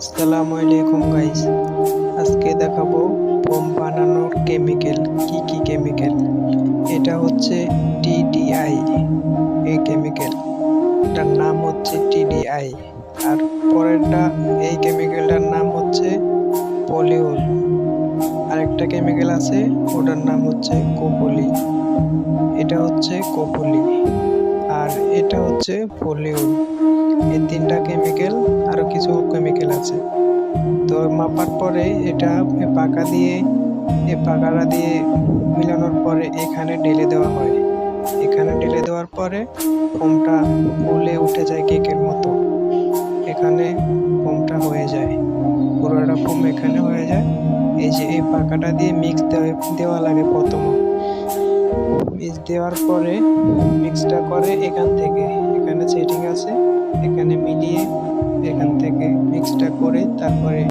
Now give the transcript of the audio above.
আসসালামু আলাইকুম গাইস, আজকে দেখাবো ফোম বানানোর কেমিক্যাল। কি কি কেমিক্যাল? এটা হচ্ছে টিডিআই। এই কেমিক্যাল এটার নাম হচ্ছে টিডিআই। আর পরেরটা, এই কেমিক্যালটার নাম হচ্ছে পলিউল। আরেকটা কেমিক্যাল আছে, ওটার নাম হচ্ছে কোপলি। এটা হচ্ছে কোপলি, আর এটা হচ্ছে পলিউল। এই তিনটা কেমিক্যাল, আরো কিছু কেমিক্যাল আছে। তো মাপার পরে এটা পাকাটা দিয়ে মিলানোর পরে এখানে ঢেলে দেওয়া হয়। এখানে ঢেলে দেওয়ার পরে ফোমটা ফুলে উঠে যায় কেকের মতো। এখানে ফোমটা হয়ে যায়, পুরোটা ফোম এখানে হয়ে যায়। এই যে এই পাকাটা দিয়ে মিক্স দেওয়া লাগে প্রথমে। মিক্স দেওয়ার পরে মিক্সটা করে এখানে সেটিং আছে, এখানে মিলিয়ে এখান থেকে মিক্সটা করে তারপরে